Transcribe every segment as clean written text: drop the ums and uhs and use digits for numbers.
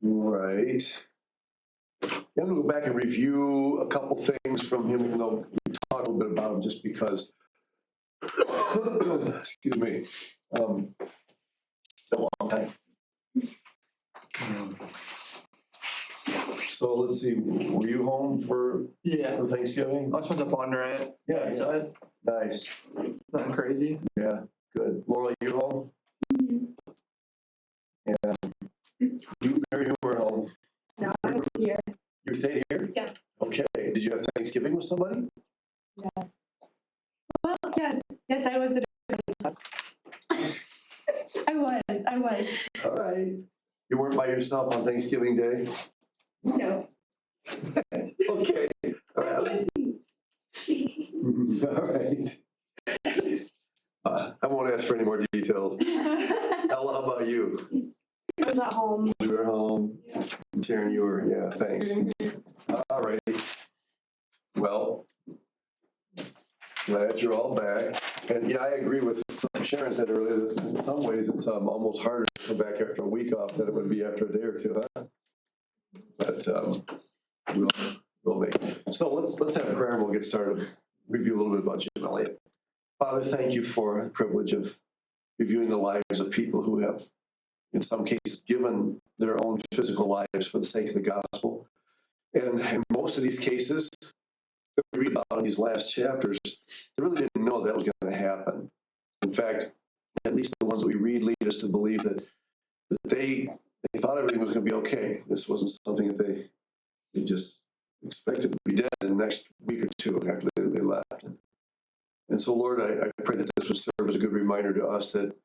Right. Yeah, I'm gonna go back and review a couple things from him, even though we talked a little bit about him just because, excuse me, a long time. So let's see, were you home for Thanksgiving? I just went to Bondurant. Yeah, So nice. nothing crazy. Yeah, good. Laura, you home? Yeah. Mary, you were home. No, I was here. You stayed here? Yeah. Okay. Did you have Thanksgiving with somebody? Yeah. Well, yes, I was at I was. All right. You weren't by yourself on Thanksgiving Day? No. Okay. All right. All right. I won't ask for any more details. Ella, how about you? I was at home. You were home. Sharon, you were, yeah, thanks. All right. Well, glad you're all back. And yeah, I agree with Sharon said earlier, that in some ways it's almost harder to come back after a week off than it would be after a day or two, huh? But we'll make it. So let's have a prayer and we'll get started. Review a little bit about Jim Elliott. Father, thank you for the privilege of reviewing the lives of people who have, in some cases, given their own physical lives for the sake of the gospel. And in most of these cases that we read about in these last chapters, they really didn't know that was going to happen. In fact, at least the ones that we read lead us to believe that they thought everything was going to be okay. This wasn't something that they just expected to be dead in the next week or two after they left. And so, Lord, I pray that this would serve as a good reminder to us that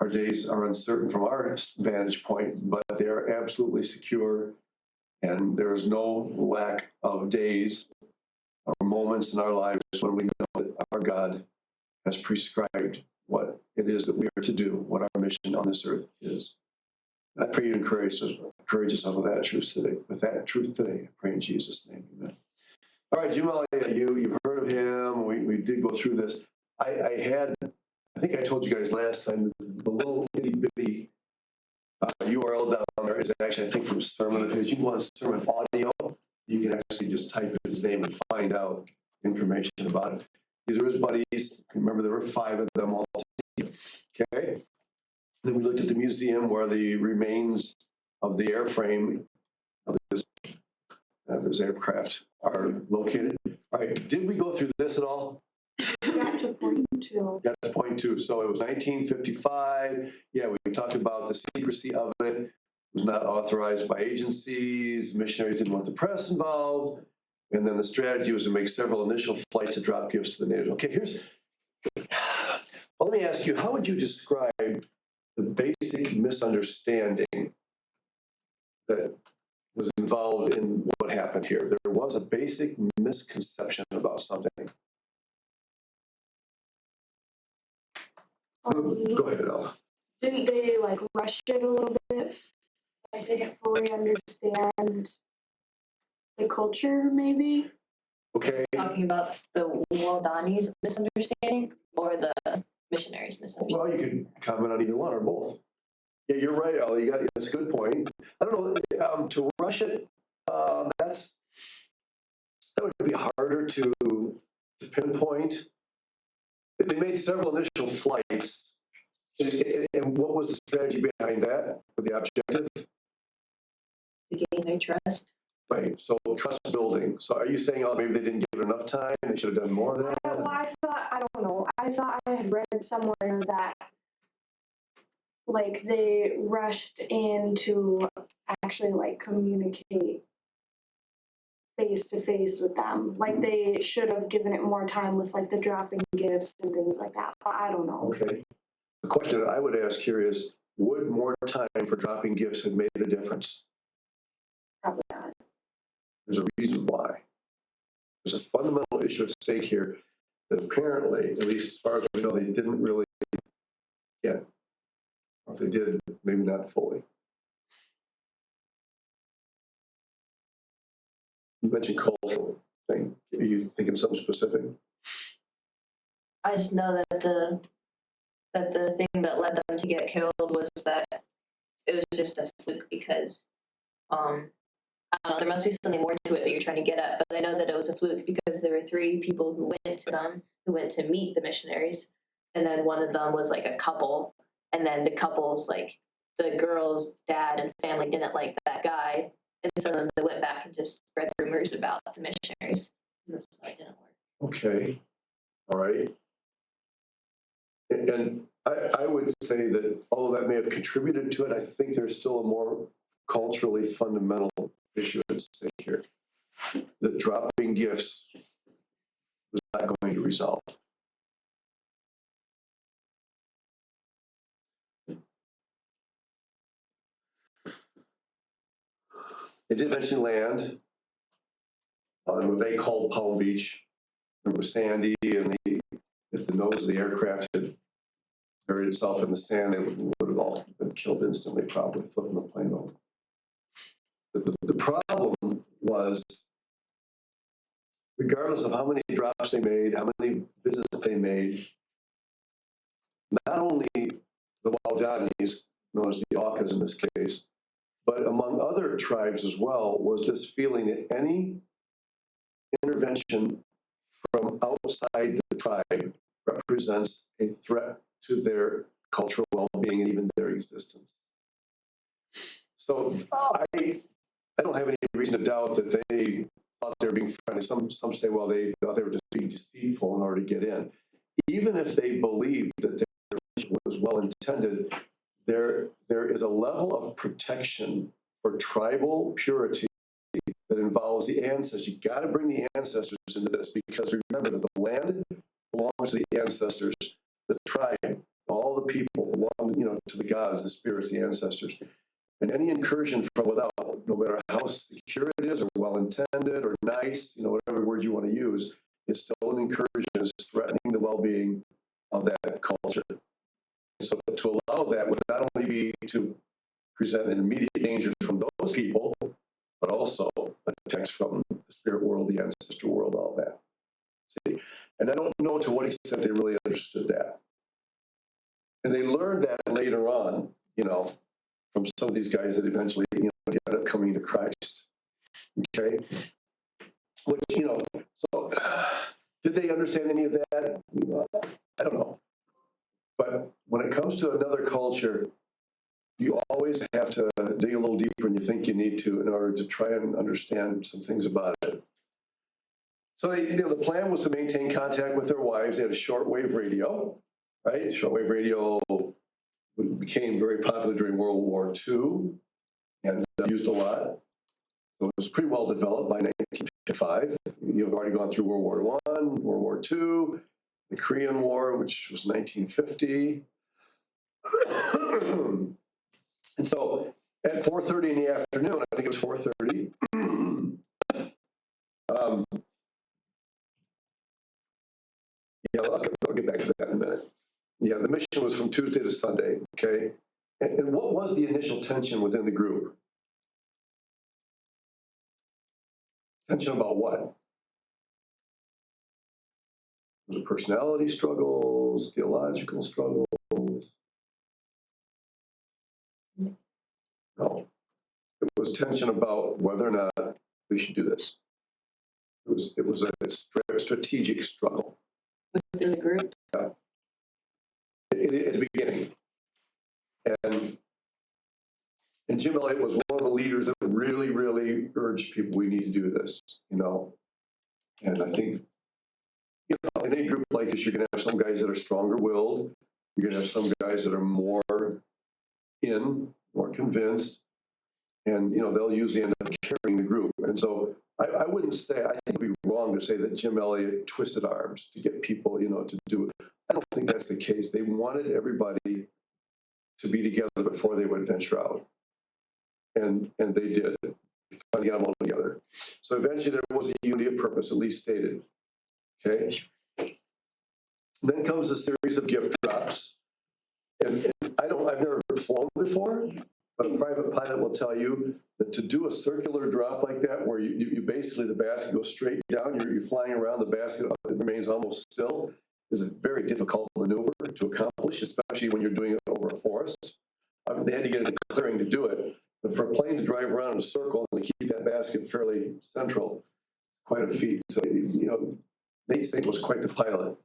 our days are uncertain from our vantage point, but they are absolutely secure. And there is no lack of days or moments in our lives when we know that our God has prescribed what it is that we are to do, what our mission on this earth is. And I pray you encourage us with that truth today. I pray in Jesus' name, amen. All right, Jim Elliott, you've heard of him. We did go through this. I think I told you guys last time, the little itty bitty URL down there is actually, I think, from sermon. If you want a sermon audio, you can actually just type in his name and find out information about it. These are his buddies. Remember, there were 5 of them all together. Okay. Then we looked at the museum where the remains of the airframe of this aircraft are located. All right, did we go through this at all? Got to point 2. Got to point 2. So it was 1955. Yeah, we talked about the secrecy of it. It was not authorized by agencies. Missionaries didn't want the press involved. And then the strategy was to make several initial flights to drop gifts to the natives. Okay, well, let me ask you, how would you describe the basic misunderstanding that was involved in what happened here? There was a basic misconception about something. Go ahead, Ella. Didn't they rush it a little bit? Like they didn't fully understand the culture, maybe? Okay. Talking about the Waodani's misunderstanding or the missionaries' misunderstanding? Well, you could comment on either one or both. Yeah, you're right, Ella. That's a good point. I don't know, to rush it, that would be harder to pinpoint. They made several initial flights. And what was the strategy behind that, or the objective? To gain their trust. Right, so trust building. So are you saying, maybe they didn't give it enough time, they should have done more of that? Well, I don't know. I thought I had read somewhere that they rushed in to actually communicate face to face with them. They should have given it more time with the dropping gifts and things like that. But I don't know. Okay. The question that I would ask here is, would more time for dropping gifts have made a difference? Probably not. There's a reason why. There's a fundamental issue at stake here that apparently, at least as far as we know, they didn't really get. If they did, maybe not fully. You mentioned cultural thing. Are you thinking of something specific? I just know that the thing that led them to get killed was that it was just a fluke because I don't know, there must be something more to it that you're trying to get at, but I know that it was a fluke because there were 3 people who went to meet the missionaries, and then one of them was like a couple, and then the couple's like the girl's dad and family didn't like that guy, and so then they went back and just spread rumors about the missionaries. So it didn't work. Okay, all right. And I would say that although that may have contributed to it, I think there's still a more culturally fundamental issue at stake here. That dropping gifts was not going to resolve. They did mention land on what they called Palm Beach. It was sandy, and if the nose of the aircraft had buried itself in the sand, it would have all been killed instantly, probably flipping the plane over. The problem was, regardless of how many drops they made, how many visits they made, not only the Waodani's, known as the Aucas in this case, but among other tribes as well, was this feeling that any intervention from outside the tribe represents a threat to their cultural well-being and even their existence. So I don't have any reason to doubt that they thought they were being friendly. Some say, well, they thought they were just being deceitful in order to get in. Even if they believed that their intervention was well-intended, there is a level of protection for tribal purity that involves the ancestors. You got to bring the ancestors into this, because remember that the land belongs to the ancestors, the tribe, all the people belong, to the gods, the spirits, the ancestors. And any incursion from without, no matter how secure it is or well-intended or nice, whatever word you want to use, is still an incursion, is threatening the well-being of that culture. So to allow that would not only be to present an immediate danger from those people, but also attacks from the spirit world, the ancestor world, all that. See? And I don't know to what extent they really understood that. And they learned that later on, from some of these guys that eventually, ended up coming to Christ. Okay? Which, so did they understand any of that? I don't know. But when it comes to another culture, you always have to dig a little deeper than you think you need to in order to try and understand some things about it. So the plan was to maintain contact with their wives. They had a shortwave radio, right? Shortwave radio became very popular during World War II and used a lot. So it was pretty well developed by 1955. You've already gone through World War I, World War II, the Korean War, which was 1950. And so at 4:30 in the afternoon, I think it was 4:30, I'll get back to that in a minute. Yeah, the mission was from Tuesday to Sunday, okay? And what was the initial tension within the group? Tension about what? Was it personality struggles, theological struggles? No. It was tension about whether or not we should do this. It was a strategic struggle. Within the group? Yeah. At the beginning. And Jim Elliot was one of the leaders that really, really urged people, we need to do this, And I think, in any group like this, you're going to have some guys that are stronger willed. You're going to have some guys that are more convinced. And, they'll usually end up carrying the group. And so I wouldn't say, I think it would be wrong to say that Jim Elliot twisted arms to get people, to do it. I don't think that's the case. They wanted everybody to be together before they would venture out. And they did. They finally got them all together. So eventually there was a unity of purpose, at least stated. Okay? Then comes a series of gift drops. And I've never flown before, but a private pilot will tell you that to do a circular drop like that, where you basically, the basket goes straight down, you're flying around, the basket remains almost still, is a very difficult maneuver to accomplish, especially when you're doing it over a forest. They had to get in a clearing to do it. But for a plane to drive around in a circle and to keep that basket fairly central, quite a feat. So, Nate State was quite the pilot.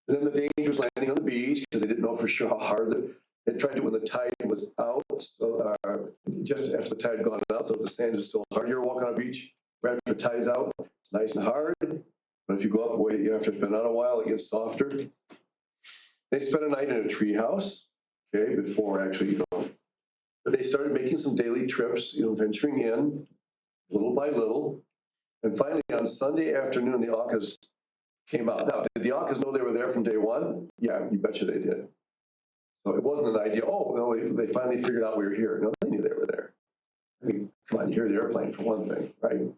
And then the dangerous landing on the beach, because they didn't know for sure how hard they tried to when the tide was out, so, just after the tide had gone out, so the sand is still hard. You ever walk on a beach right after the tide's out? It's nice and hard, but if you go up way, after it's been out a while, it gets softer. They spent a night in a tree house, okay, before actually, but they started making some daily trips, venturing in little by little. And finally, on Sunday afternoon, the AUKUS came out. Now, did the AUKUS know they were there from day one? Yeah, you betcha they did. So it wasn't an idea, oh, no, they finally figured out we were here. No, they knew they were there. I mean, come on, you hear the airplane for one thing, right?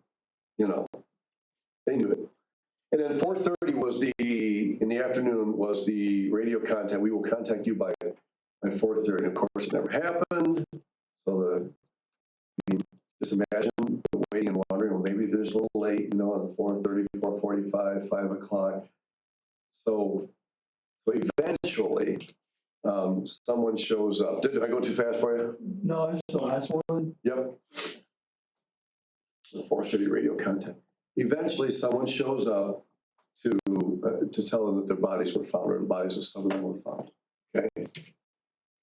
They knew it. And then 4:30 was in the afternoon was the radio contact. We will contact you by 4:30. And of course, it never happened. So just imagine waiting and wondering, well, maybe there's a little late, on 4:30, 4:45, 5 o'clock. So eventually, someone shows up. Did I go too fast for you? No, it's the last one. Yep. The 4:30 radio contact. Eventually, someone shows up to tell them that their bodies were found, or the bodies of some of them were found. Okay.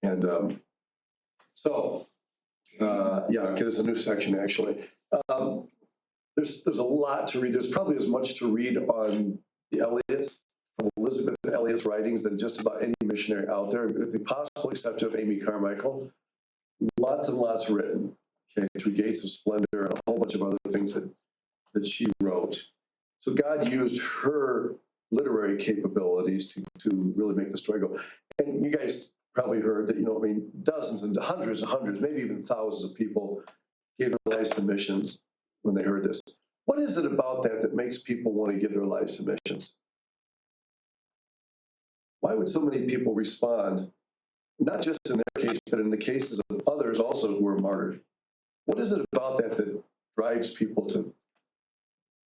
And okay, there's a new section actually. There's a lot to read. There's probably as much to read on the Elliots, from Elizabeth Elliot's writings, than just about any missionary out there, with the possible exception of Amy Carmichael. Lots and lots written. Okay, Through Gates of Splendor and a whole bunch of other things that she wrote. So God used her literary capabilities to really make the story go. And you guys probably heard that, dozens and hundreds, maybe even thousands of people gave their lives to missions when they heard this. What is it about that makes people want to give their lives to missions? Why would so many people respond, not just in their case, but in the cases of others also who were martyred? What is it about that drives people to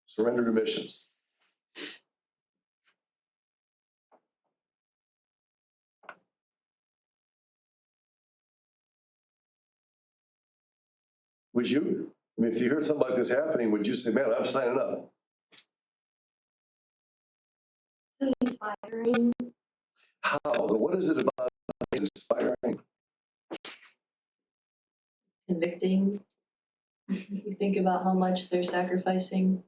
surrender to missions? Would you? If you heard something like this happening, would you say, man, I'm signing up? Inspiring. How? What is it about inspiring? Convicting. You think about how much they're sacrificing,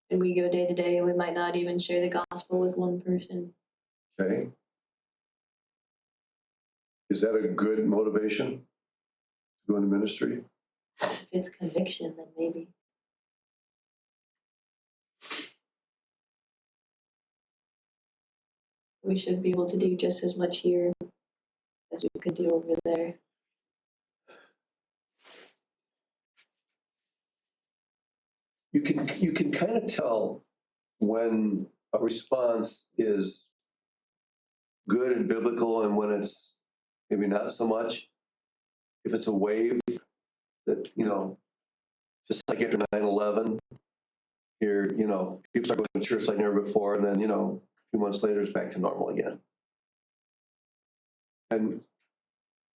and we go day to day, and we might not even share the gospel with one person. Okay. Is that a good motivation to go into ministry? If it's conviction, then maybe. We should be able to do just as much here as we could do over there. You can kind of tell when a response is good and biblical and when it's maybe not so much. If it's a wave that, just like after 9/11, here, people start going to church like never before, and then, a few months later, it's back to normal again. And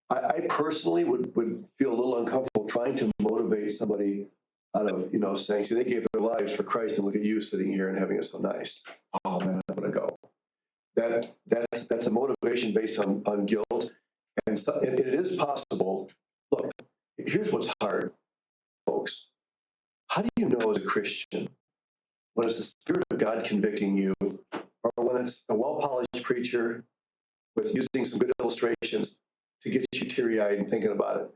I personally would feel a little uncomfortable trying to motivate somebody out of, saying, see, they gave their lives for Christ, and look at you sitting here and having it so nice. Oh man, I'm gonna go. That's a motivation based on guilt, and it is possible. Look, here's what's hard, folks. How do you know as a Christian when it's the Spirit of God convicting you, or when it's a well-polished preacher with using some good illustrations to get you teary-eyed and thinking about it?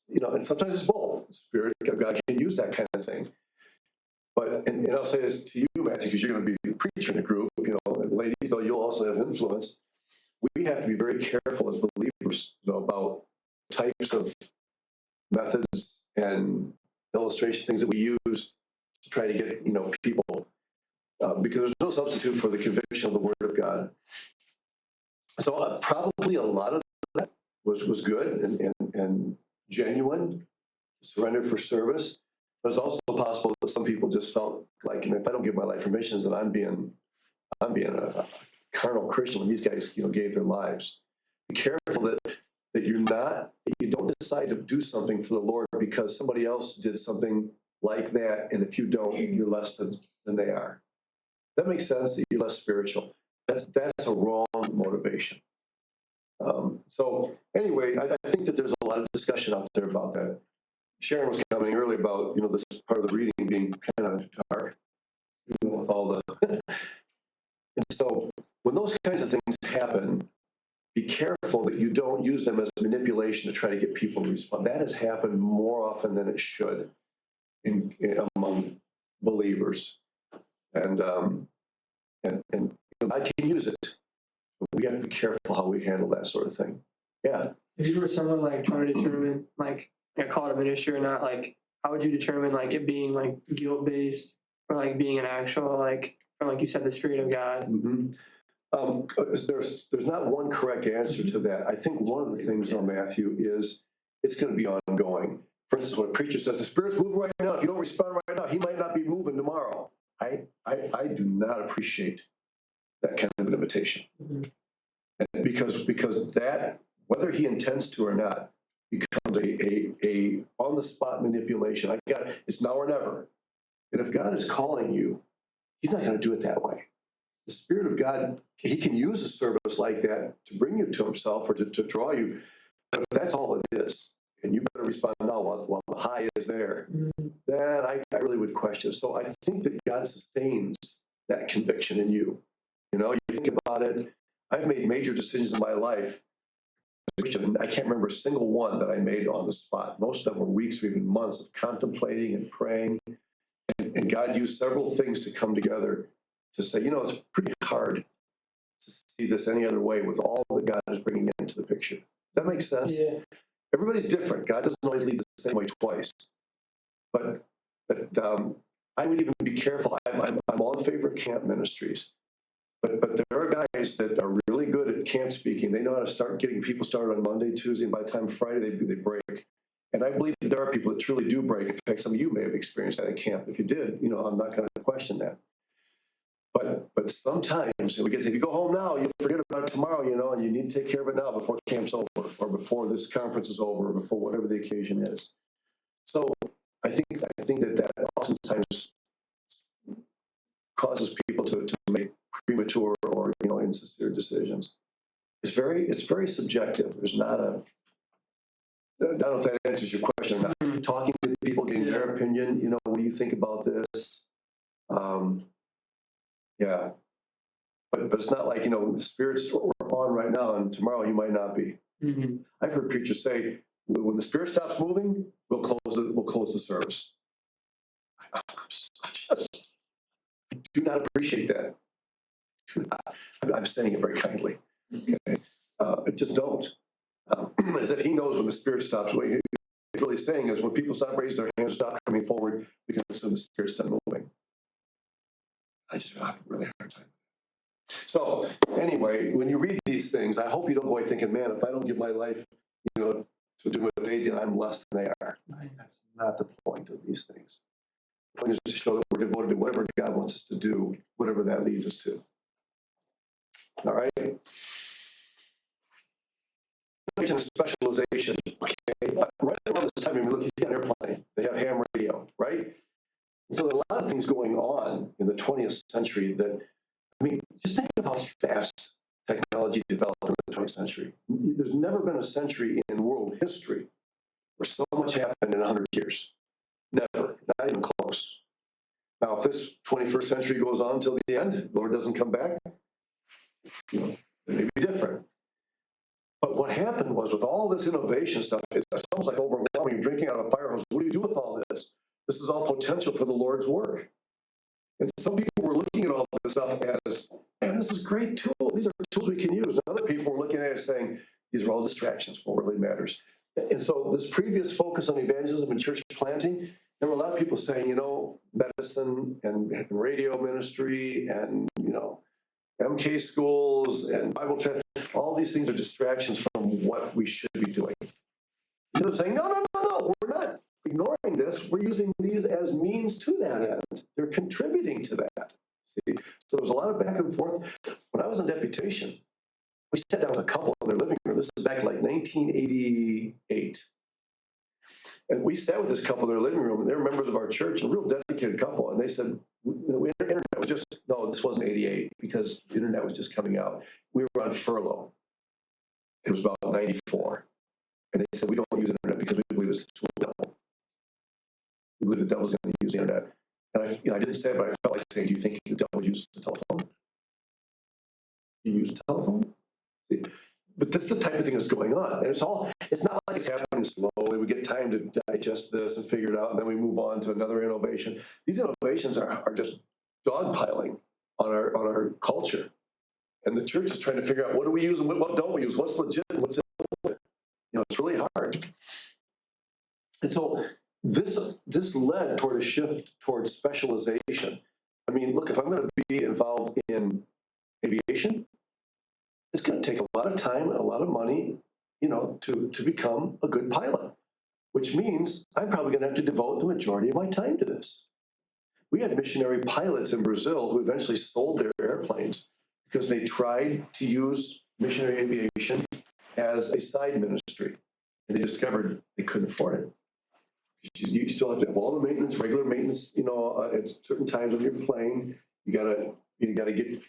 And sometimes it's both. The Spirit of God can use that kind of thing. But, and I'll say this to you, Matthew, because you're going to be the preacher in the group, and ladies, though you'll also have influence. We have to be very careful as believers, about types of methods and illustration things that we use to try to get, people, because there's no substitute for the conviction of the Word of God. So probably a lot of that was good and genuine, surrender for service. But it's also possible that some people just felt like, if I don't give my life for missions, then I'm being a carnal Christian when these guys, gave their lives. Be careful that that you don't decide to do something for the Lord because somebody else did something like that, and if you don't, you're less than they are. That makes sense, that you're less spiritual. That's a wrong motivation. So anyway, I think that there's a lot of discussion out there about that. Sharon was commenting earlier about, this part of the reading being kind of dark, with all the, and so when those kinds of things happen, be careful that you don't use them as manipulation to try to get people to respond. That has happened more often than it should among believers. And God can use it. But we have to be careful how we handle that sort of thing. Yeah. If you were someone like trying to determine like call it a ministry or not, like how would you determine like it being like guilt based or like being an actual like from like you said the Spirit of God? There's not one correct answer to that. I think one of the things, though, Matthew, is it's going to be ongoing. For instance, when a preacher says the Spirit's moving right now, if you don't respond right now, he might not be moving tomorrow. I do not appreciate that kind of an invitation. And because that, whether he intends to or not, becomes a on the spot manipulation. It's now or never. And if God is calling you, he's not going to do it that way. The Spirit of God, he can use a service like that to bring you to himself or to draw you. But if that's all it is, and you better respond now while the high is there, then I really would question. So I think that God sustains that conviction in you. You think about it. I've made major decisions in my life, and I can't remember a single one that I made on the spot. Most of them were weeks or even months of contemplating and praying. And God used several things to come together to say, it's pretty hard to see this any other way with all that God is bringing into the picture. Does that make sense? Yeah. Everybody's different. God doesn't always lead the same way twice. But I would even be careful. I'm all in favor of camp ministries. But there are guys that are really good at camp speaking. They know how to start getting people started on Monday, Tuesday, and by the time Friday they break. And I believe that there are people that truly do break. In fact, some of you may have experienced that at camp. If you did, I'm not going to question that. But sometimes if you go home now, you forget about it tomorrow, and you need to take care of it now before camp's over, or before this conference is over, or before whatever the occasion is. So I think that oftentimes causes people to make premature or insincere decisions. It's very subjective. There's not a. I don't know if that answers your question or not. Talking to people, getting their opinion. What do you think about this? Yeah, but it's not like the Spirit's on right now, and tomorrow he might not be. I've heard preachers say, when the Spirit stops moving, we'll close the service. I do not appreciate that. I'm saying it very kindly. Okay? I just don't. As if he knows when the Spirit stops. What he's really saying is when people stop raising their hands, stop coming forward, we can assume the Spirit's done moving. I just have a really hard time. So anyway, when you read these things, I hope you don't go away thinking, man, if I don't give my life, to do what they did, I'm less than they are. That's not the point of these things. The point is to show that we're devoted to whatever God wants us to do, whatever that leads us to. All right? Specialization. Okay. Right around this time, look, he's got an airplane. They have ham radio, right? So there are a lot of things going on in the 20th century that, just think of how fast technology developed in the 20th century. There's never been a century in world history where so much happened in 100 years. Never, not even close. Now, if this 21st century goes on until the end, the Lord doesn't come back, it may be different. But what happened was with all this innovation stuff, it sounds like overwhelming. You're drinking out of a fire hose. What do you do with all this? This is all potential for the Lord's work. And some people were looking at all this stuff as, man, this is a great tool. These are tools we can use. And other people were looking at it saying, these are all distractions for what really matters. And so this previous focus on evangelism and church planting, there were a lot of people saying, medicine and radio ministry and, MK schools and Bible church, all these things are distractions from what we should be doing. They're saying, no, we're not ignoring this. We're using these as means to that end. They're contributing to that. See? So there was a lot of back and forth. When I was on deputation, we sat down with a couple in their living room room. This is back in like 1988. And we sat with this couple in their living room, and they were members of our church, a real dedicated couple. And they said, internet was just, no, this wasn't 88 because the internet was just coming out. We were on furlough. It was about 94. And they said, we don't use internet because we believe it's the tool of the devil. We believe the devil's going to use the internet. And I didn't say it, but I felt like saying, do you think the devil used the telephone? You use the telephone? See? But that's the type of thing that's going on. And it's not like it's happening slowly. We get time to digest this and figure it out, and then we move on to another innovation. These innovations are just dogpiling on our culture. And the church is trying to figure out what do we use and what don't we use? What's legit and what's illegal? It's really hard. And so this led toward a shift towards specialization. I mean, look, if I'm going to be involved in aviation, it's going to take a lot of time and a lot of money, to become a good pilot, which means I'm probably going to have to devote the majority of my time to this. We had missionary pilots in Brazil who eventually sold their airplanes because they tried to use missionary aviation as a side ministry. And they discovered they couldn't afford it. You still have to have all the maintenance, regular maintenance, at certain times when you're playing. You gotta get,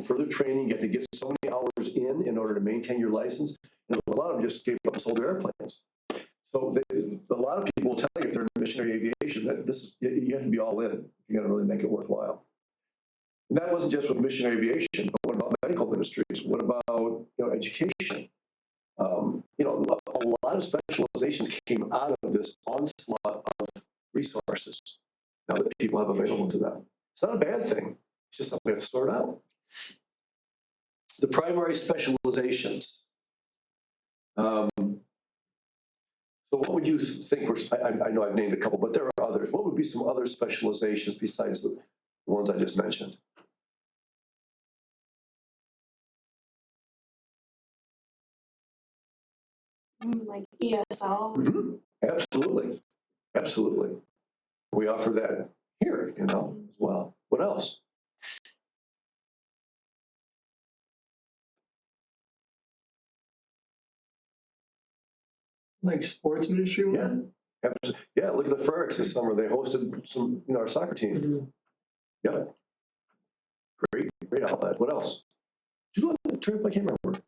further training. You have to get so many hours in order to maintain your license. And a lot of them just gave up and sold their airplanes. So a lot of people will tell you if they're in missionary aviation that you have to be all in if you're going to really make it worthwhile. And that wasn't just with missionary aviation, but what about medical ministries? What about education? A lot of specializations came out of this onslaught of resources now that people have available to them. It's not a bad thing. It's just something we have to sort out. The primary specializations. So what would you think I know I've named a couple, but there are others. What would be some other specializations besides the ones I just mentioned? Like ESL. Mm-hmm. Absolutely. We offer that here, as well. What else? Like sports ministry? Yeah. Yeah, look at the Frericks this summer. They hosted some, our soccer team. Mm-hmm. Yeah. Great outlet. What else? Did you go on the trip? I can't remember.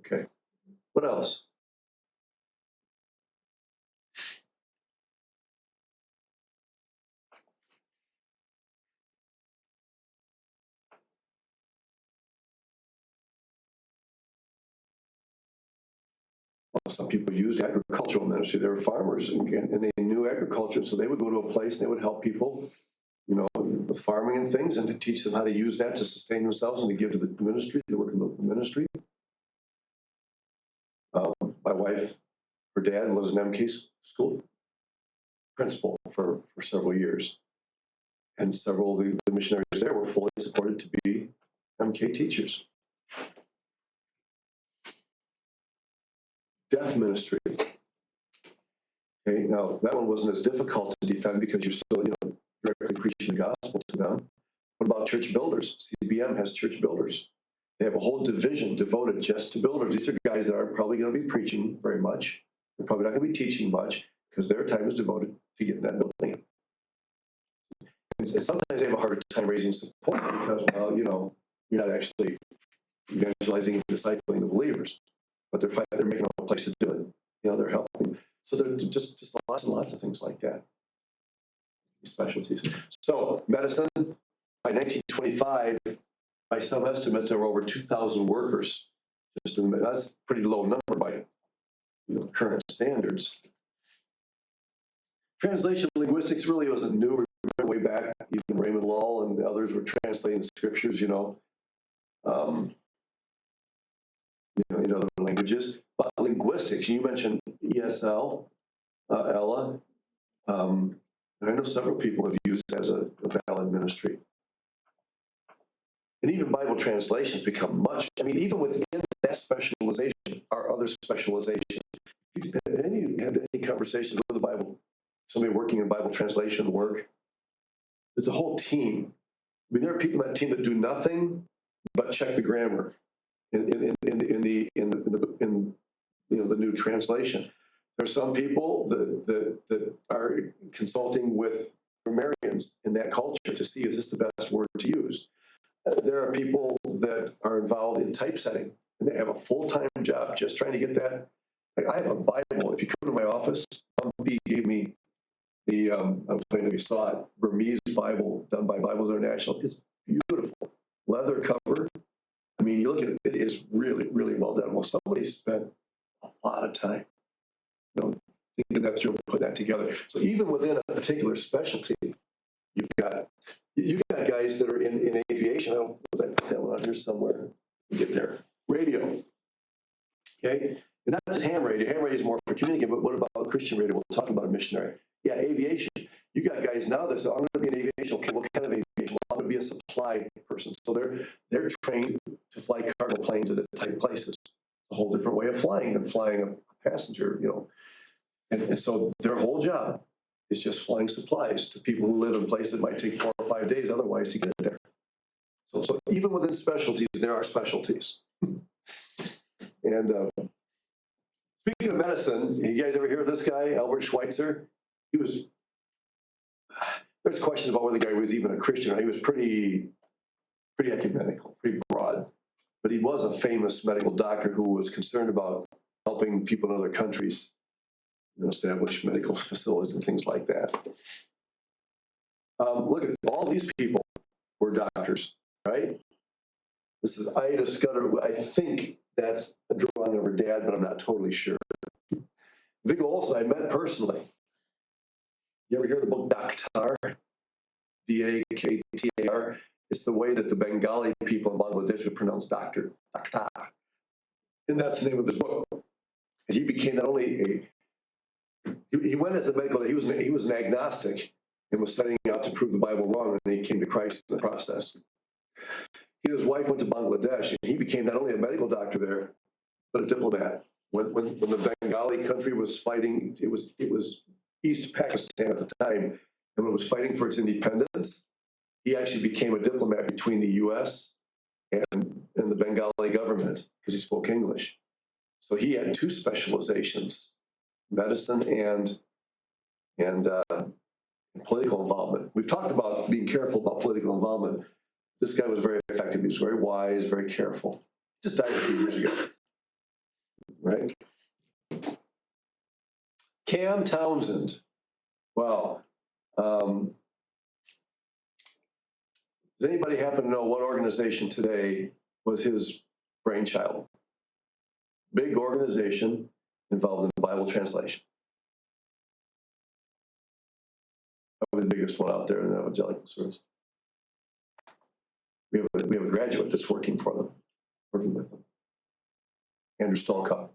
Okay. What else? Well, some people used agricultural ministry. They were farmers and they knew agriculture, so they would go to a place and they would help people, with farming and things, and to teach them how to use that to sustain themselves and to give to the ministry, to work in the ministry. My wife, her dad was an MK school principal for several years, and several of the missionaries there were fully supported to be MK teachers. Deaf ministry. Okay, now that one wasn't as difficult to defend because you're still, directly preaching the gospel to them. What about church builders? CBM has church builders. They have a whole division devoted just to builders. These are guys that aren't probably going to be preaching very much. They're probably not going to be teaching much because their time is devoted to getting that building in. And sometimes they have a harder time raising support because, you're not actually evangelizing and discipling the believers, but they're making a place to do it. They're helping. So there's just lots and lots of things like that. Specialties. So medicine, by 1925, by some estimates, there were over 2,000 workers. That's a pretty low number by current standards. Translation linguistics really wasn't new. Way back, even Raymond Lull and others were translating the scriptures, in other languages. But linguistics, you mentioned ESL, Ella. And I know several people have used it as a valid ministry. And even Bible translations become even within that specialization are other specializations. Have you had any conversations with somebody working in Bible translation work? There's a whole team. There are people on that team that do nothing but check the grammar in the new translation. There's some people that are consulting with grammarians in that culture to see, is this the best word to use? There are people that are involved in typesetting, and they have a full-time job just trying to get that. Like, I have a Bible. If you come to my office, B gave me the, I was planning if you saw it, Burmese Bible done by Bibles International. It's beautiful. Leather cover. I mean, you look at it, it is really, really well done. Well, somebody spent a lot of time, thinking that through and putting that together. So even within a particular specialty, you've got guys that are in aviation. I don't put that one on here somewhere. Get there. Radio. Okay. And not just ham radio. Ham radio is more for communicating, but what about Christian radio? We'll talk about a missionary. Yeah, aviation. You got guys now that say, I'm going to be in aviation. Okay, what kind of aviation? Well, I'm going to be a supply person. So they're trained to fly cargo planes at tight places. It's a whole different way of flying than flying a passenger, And so their whole job is just flying supplies to people who live in places that might take 4 or 5 days otherwise to get there. So even within specialties, there are specialties. And speaking of medicine, you guys ever hear of this guy, Albert Schweitzer? There's questions about whether the guy was even a Christian. He was pretty ecumenical, pretty broad. But he was a famous medical doctor who was concerned about helping people in other countries establish medical facilities and things like that. Look at all these people were doctors, right? This is Ida Scudder. I think that's a drawing of her dad, but I'm not totally sure. Viggo Olsen, I met personally. You ever hear the book Daktar? D-A-K-T-A-R. It's the way that the Bengali people in Bangladesh would pronounce doctor, Daktar. And that's the name of his book. And he became not only he went as a medical, he was an agnostic and was setting out to prove the Bible wrong, and he came to Christ in the process. He and his wife went to Bangladesh, and he became not only a medical doctor there, but a diplomat. When the Bengali country was fighting, it was East Pakistan at the time, and when it was fighting for its independence, he actually became a diplomat between the U.S. and the Bengali government because he spoke English. So he had 2 specializations: medicine and political involvement. We've talked about being careful about political involvement. This guy was very effective. He was very wise, very careful. Just died a few years ago, right? Cam Townsend. Wow. Does anybody happen to know what organization today was his brainchild? Big organization involved in Bible translation. Probably the biggest one out there in the evangelical service. We have a graduate that's working with them. Andrew Stolkup.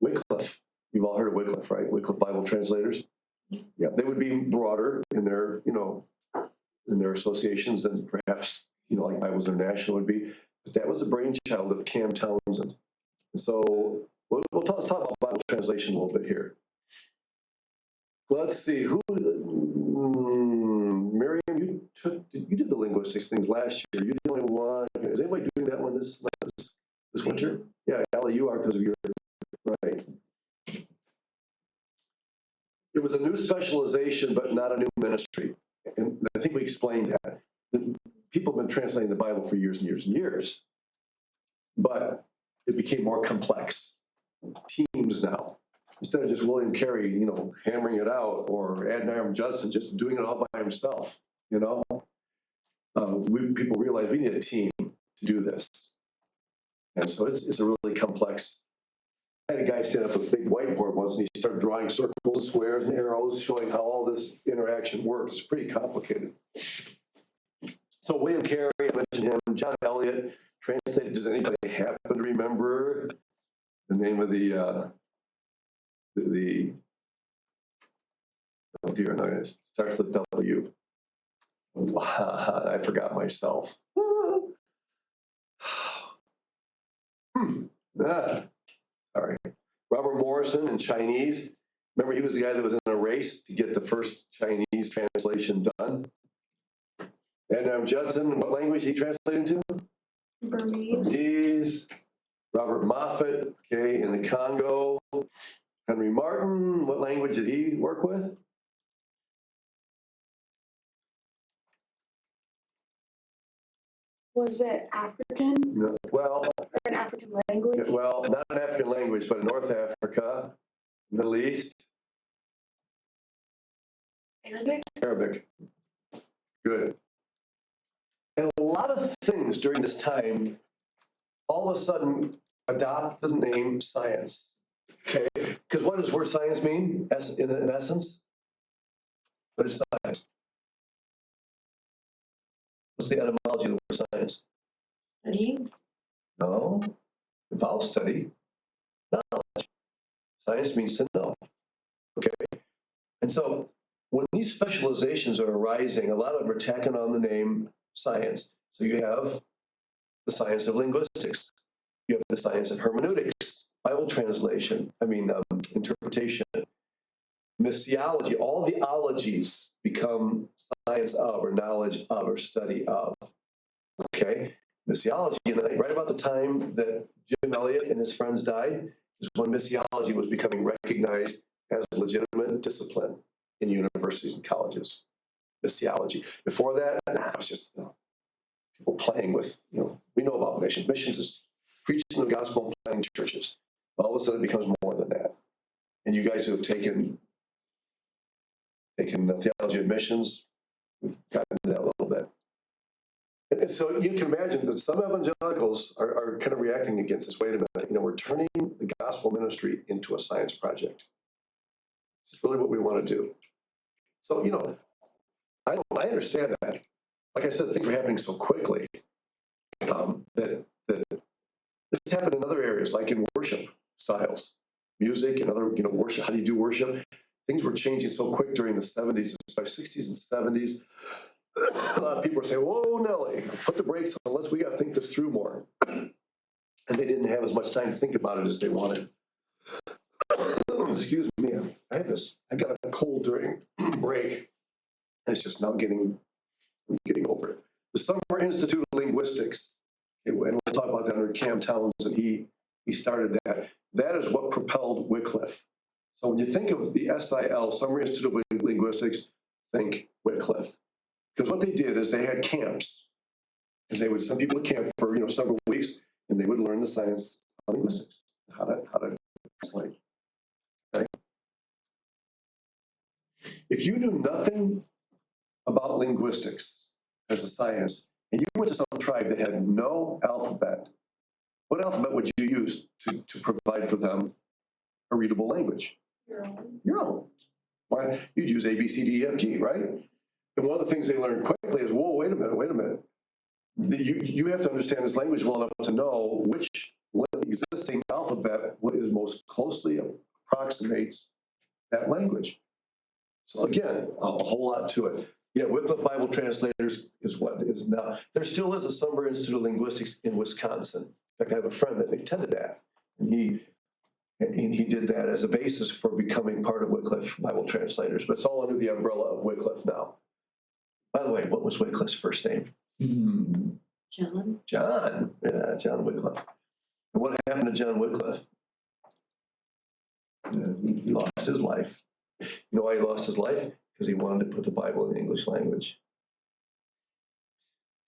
Wycliffe. You've all heard of Wycliffe, right? Wycliffe Bible translators. Yeah, they would be broader in their, in their associations than perhaps, like Bibles International would be. But that was the brainchild of Cam Townsend. And so let's talk about Bible translation a little bit here. Let's see, Miriam, you did the linguistics things last year. You're the only one. Is anybody doing that one this winter? Yeah, Allie, you are because of your, right. It was a new specialization, but not a new ministry. And I think we explained that. People have been translating the Bible for years and years and years, but it became more complex. Teams now. Instead of just William Carey, hammering it out, or Adoniram Judson just doing it all by himself, people realize we need a team to do this. And so it's a really complex. I had a guy stand up with a big whiteboard once, and he started drawing circles and squares and arrows, showing how all this interaction works. It's pretty complicated. So William Carey, I mentioned him. John Eliot translated. Does anybody happen to remember the name of the oh dear, no, it starts with W. I forgot myself. Sorry. Robert Morrison in Chinese. Remember, he was the guy that was in a race to get the first Chinese translation done. And Judson, what language he translated into? Burmese. He's Robert Moffat, okay, in the Congo. Henry Martin, what language did he work with? Was it African No, well, or an African language? well, not an African language, but in North Africa, Middle East, Arabic? Arabic. Good. And a lot of things during this time all of a sudden adopt the name science. Okay? Because what does word science mean in essence? What is science? What's the etymology of the word science? Studying? No. Involves study. Knowledge. Science means to know. Okay? And so when these specializations are arising, a lot of them are tacking on the name science. So you have the science of linguistics. You have the science of hermeneutics, Bible translation, interpretation, missiology. All the ologies become science of, or knowledge of, or study of. Okay? Missiology, right about the time that Jim Elliot and his friends died, is when missiology was becoming recognized as a legitimate discipline in universities and colleges. Missiology. Before that, it was just people playing with, we know about missions. Missions is preaching the gospel and planting churches. All of a sudden it becomes more than that. And you guys who have taken the theology of missions, we've gotten into that a little bit. And so you can imagine that some evangelicals are kind of reacting against this. Wait a minute, we're turning the gospel ministry into a science project. This is really what we want to do. So, I understand that. Like I said, things are happening so quickly that this happened in other areas, like in worship styles, music and other, worship. How do you do worship? Things were changing so quick during the 70s, 60s and 70s. A lot of people were saying, whoa, Nelly, put the brakes on, unless we got to think this through more. And they didn't have as much time to think about it as they wanted. Excuse me, I got a cold during break. And it's just now getting over it. The Summer Institute of Linguistics, and we'll talk about that under Cam Townsend, he started that. That is what propelled Wycliffe. So when you think of the SIL, Summer Institute of Linguistics, think Wycliffe. Because what they did is they had camps, and they would send people to camp for several weeks, and they would learn the science of linguistics, how to translate. Okay? If you knew nothing about linguistics as a science, and you went to some tribe that had no alphabet, what alphabet would you use to provide for them a readable language? Your own. Why? You'd use A, B, C, D, E, F, G, right? And one of the things they learned quickly is, whoa, wait a minute. You have to understand this language well enough to know which existing alphabet is most closely approximates that language. So again, a whole lot to it. Yeah, Wycliffe Bible Translators is what is now. There still is a Summer Institute of Linguistics in Wisconsin. In fact, I have a friend that attended that, and he did that as a basis for becoming part of Wycliffe Bible Translators. But it's all under the umbrella of Wycliffe now. By the way, what was Wycliffe's first name? John? John. Yeah, John Wycliffe. And what happened to John Wycliffe? He lost his life. You know why he lost his life? Because he wanted to put the Bible in the English language.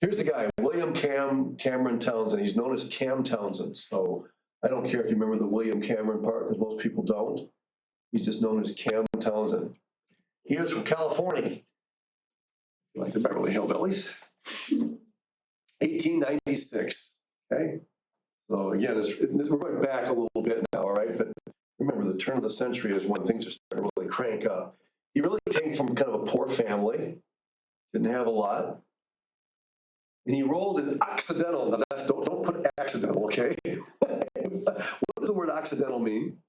Here's the guy, William Cameron Townsend. He's known as Cam Townsend. So I don't care if you remember the William Cameron part, because most people don't. He's just known as Cam Townsend. He is from California, like the Beverly Hillbillies. 1896. Okay. So again, we're going back a little bit now, all right? But remember, the turn of the century is when things are starting to really crank up. He really came from kind of a poor family, didn't have a lot. And he rolled in Occidental. Now don't put accidental, okay? What does the word Occidental mean?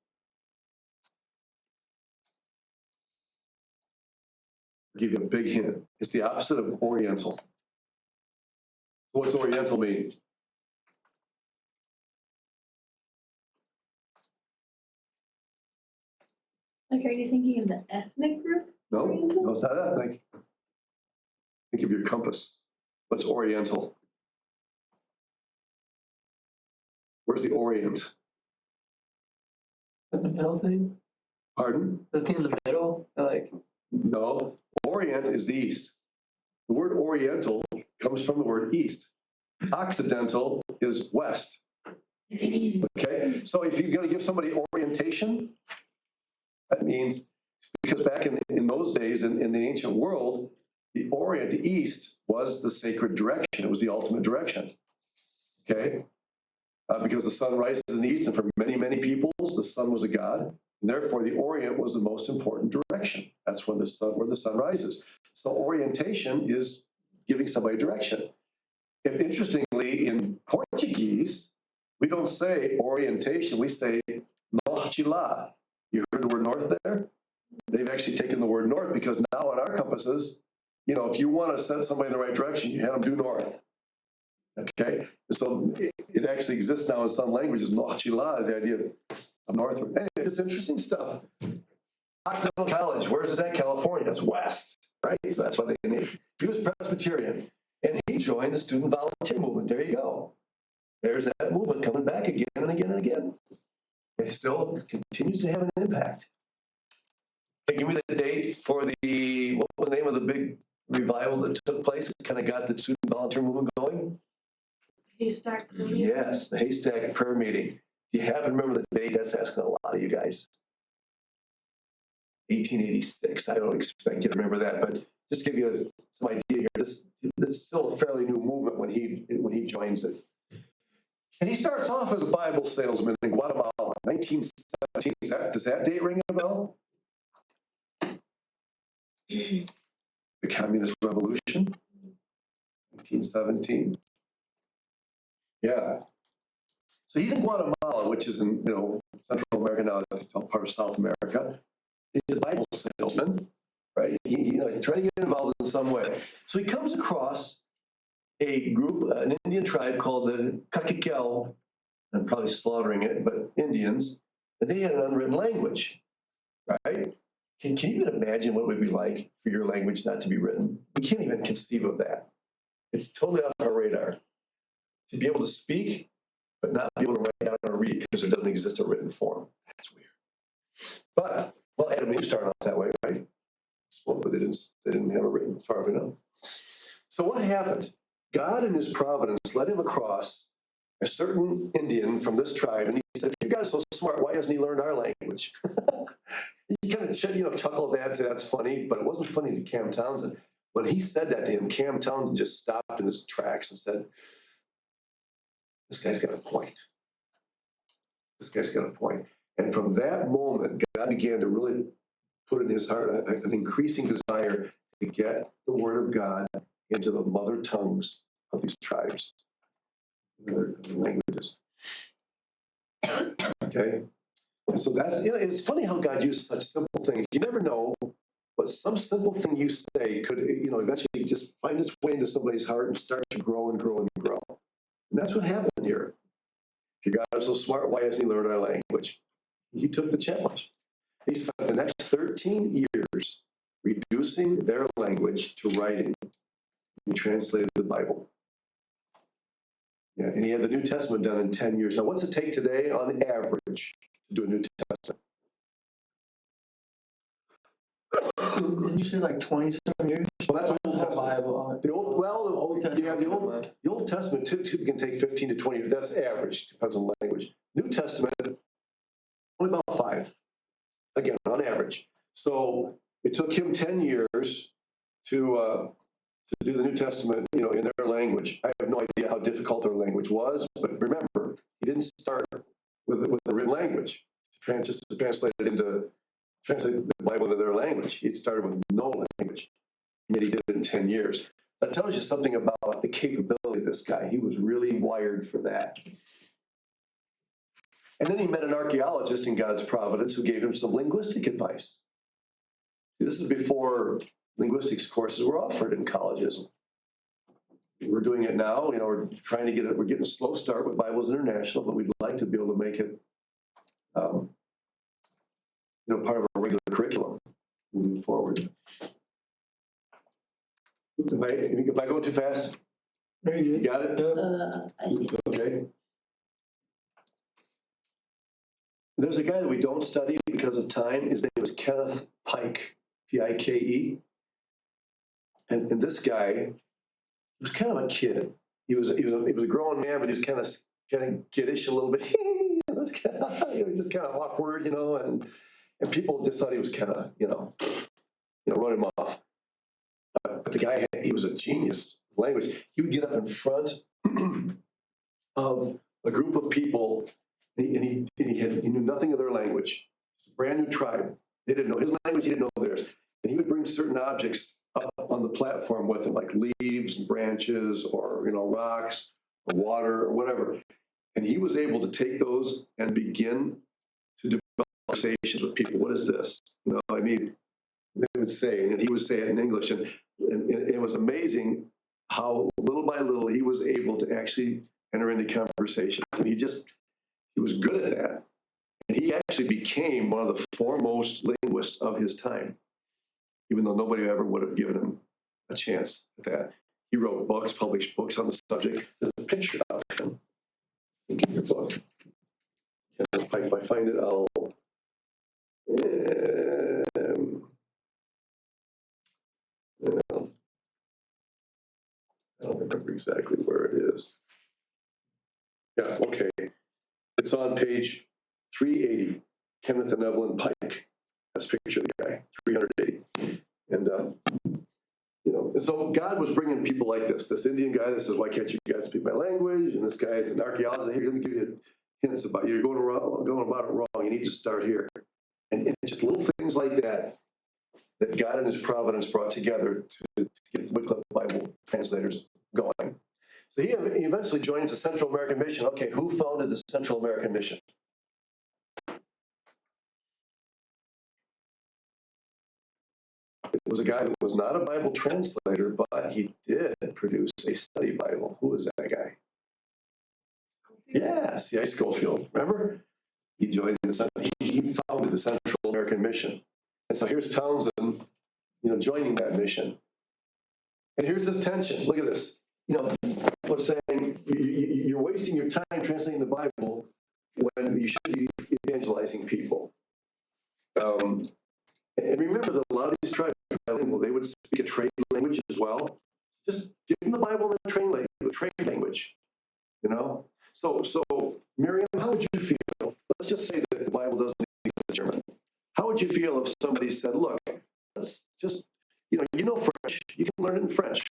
I'll give you a big hint. It's the opposite of Oriental. What's Oriental mean? Like, are you thinking of the ethnic group? No, Oriental? no, it's not ethnic. Think of your compass. What's Oriental? Where's the Orient? The middle thing? Pardon? The thing in the middle? Like, No, Orient is the East. The word Oriental comes from the word East. Occidental is West. Okay, so if you're going to give somebody orientation, that means, because back in those days, in the ancient world, the Orient, the East, was the sacred direction. It was the ultimate direction. Okay? Because the sun rises in the East, and for many, many peoples, the sun was a god. And therefore, the Orient was the most important direction. That's when where the sun rises. So orientation is giving somebody direction. And interestingly, in Portuguese, we don't say orientation, we say norte lá. You heard the word north there? They've actually taken the word north, because now on our compasses, you know, if you want to send somebody in the right direction, you have them due north. Okay? So it actually exists now in some languages. Norte lá is the idea of northward. Anyway, it's interesting stuff. Occidental College, where's this at? California. It's west, right? So that's what they need. He was Presbyterian, and he joined the student volunteer movement. There you go. There's that movement coming back again and again and again. It still continues to have an impact. Hey, give me the date for what was the name of the big revival that took place? It kind of got the student volunteer movement going. Haystack. Yes, the Haystack prayer meeting. Do you happen to remember the date? That's asking a lot of you guys. 1886. I don't expect you to remember that, but just give you some idea here. This is still a fairly new movement when he joins it. And he starts off as a Bible salesman in Guatemala, 1917. Does that date ring a bell? The Communist Revolution, 1917. Yeah. So he's in Guatemala, which is in Central America now, it's all part of South America. He's a Bible salesman, right? He's trying to get involved in some way. So he comes across a group, an Indian tribe called the Caciquel. I'm probably slaughtering it, but Indians, and they had an unwritten language, right? Can you even imagine what it would be like for your language not to be written? We can't even conceive of that. It's totally off our radar. To be able to speak, but not be able to write down or read because it doesn't exist in written form. That's weird. But, well, Adam and Eve started off that way, right? Spoke, but they didn't have it written, as far as we know. So what happened? God in his providence led him across a certain Indian from this tribe, and he said, if you guys are so smart, why hasn't he learned our language? He kind of chuckled at that and said, that's funny, but it wasn't funny to Cam Townsend. When he said that to him, Cam Townsend just stopped in his tracks and said, this guy's got a point. This guy's got a point. And from that moment, God began to really put in his heart an increasing desire to get the word of God into the mother tongues of these tribes, their languages. Okay? And so it's funny how God uses such simple things. You never know, but some simple thing you say could, eventually just find its way into somebody's heart and start to grow and grow and grow. And that's what happened here. If your God is so smart, why hasn't he learned our language? He took the challenge. He spent the next 13 years reducing their language to writing. He translated the Bible. Yeah, and he had the New Testament done in 10 years. Now, what's it take today on average to do a New Testament? didn't you say like 20-some years? Well, that's Old The Testament. Bible. The Old Testament. Yeah, the Old Testament typically can take 15 to 20 years. That's average, depends on language. New Testament, only about 5, again, on average. So it took him 10 years to do the New Testament, in their language. I have no idea how difficult their language was, but remember, he didn't start with the written language. Just to translate the Bible into their language. He had started with no language, and yet he did it in 10 years. That tells you something about the capability of this guy. He was really wired for that. And then he met an archaeologist in God's providence who gave him some linguistic advice. This is before linguistics courses were offered in colleges. We're doing it now. We're trying to we're getting a slow start with Bibles International, but we'd like to be able to make it, part of our regular curriculum moving forward. If I go too fast, Very you good. got it? Yep. I see. Okay. There's a guy that we don't study because of time. His name was Kenneth Pike, Pike. And this guy was kind of a kid. He was a grown man, but he was kind of kiddish a little bit. He was just kind of awkward, and people just thought he was kind of, run him off. But the guy, he was a genius with language. He would get up in front of a group of people, and he knew nothing of their language. It was a brand new tribe. They didn't know his language, he didn't know theirs. And he would bring certain objects up on the platform with him, like leaves and branches or, rocks or water or whatever. And he was able to take those and begin to develop conversations with people. What is this? They would say, and he would say it in English. And it was amazing how little by little he was able to actually enter into conversations. And he was good at that. And he actually became one of the foremost linguists of his time, even though nobody ever would have given him a chance at that. He wrote books, published books on the subject. There's a picture of him in your book. If I find it, I'll. I don't remember exactly where it is. Yeah, okay. It's on page 380, Kenneth and Evelyn Pike. That's a picture of the guy, 380. And, and so God was bringing people like this Indian guy that says, why can't you guys speak my language? And this guy is an archaeologist. Here, let me give you hints about you're going about it wrong. You need to start here. And just little things like that God in his providence brought together to get Wycliffe Bible translators going. So he eventually joins the Central American Mission. Okay, who founded the Central American Mission? It was a guy that was not a Bible translator, but he did produce a study Bible. Who was that guy? Yes, C.I. Scofield. Remember? He joined he founded the Central American Mission. And so here's Townsend, joining that mission. And here's this tension. Look at this. We're saying you're wasting your time translating the Bible when you should be evangelizing people. And remember that a lot of these tribes are bilingual. They would speak a trade language as well. Just give them the Bible in the trade language. So Miriam, how would you feel? Let's just say that the Bible doesn't exist in German. How would you feel if somebody said, look, let's just, French, you can learn it in French,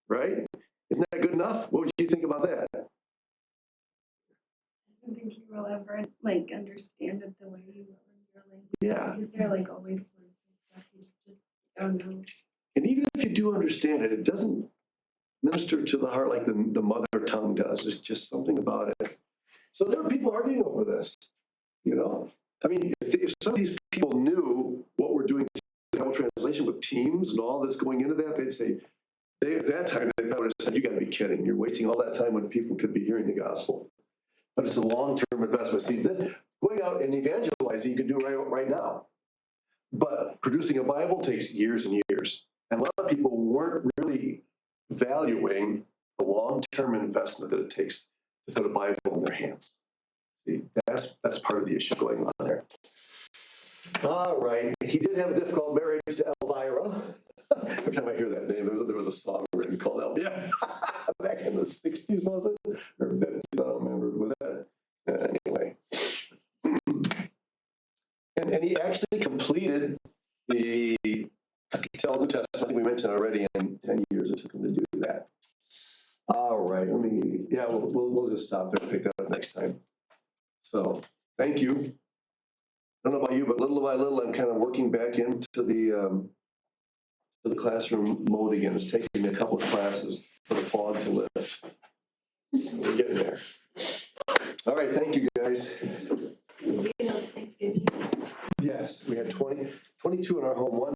right? Isn't that good enough? What would you think about that? I don't think you will ever understand it the way you will in your language. Yeah. Because there are always words and stuff you just don't know. And even if you do understand it, it doesn't minister to the heart like the mother tongue does. There's just something about it. So there are people arguing over this, if some of these people knew what we're doing Bible translation with teams and all that's going into that, they'd say, at that time, they would have said, you got to be kidding. You're wasting all that time when people could be hearing the gospel. But it's a long-term investment. See, going out and evangelizing, you can do right now. But producing a Bible takes years and years. And a lot of people weren't really valuing the long-term investment that it takes to put a Bible in their hands. See, that's part of the issue going on there. All right. He did have a difficult marriage to Elvira. Every time I hear that name, there was a song written called Elvira. Back in the 60s, was it? Or 50s, I don't remember. Was that? Anyway. And he actually completed the New Testament. I think we mentioned already in 10 years it took him to do that. All right. We'll just stop there and pick that up next time. So, thank you. I don't know about you, but little by little, I'm kind of working back into the classroom mode again. It's taking me a couple of classes for the fog to lift. We're getting there. All right, thank you, guys. You know, it's Thanksgiving. Yes, we had 22 in our home. One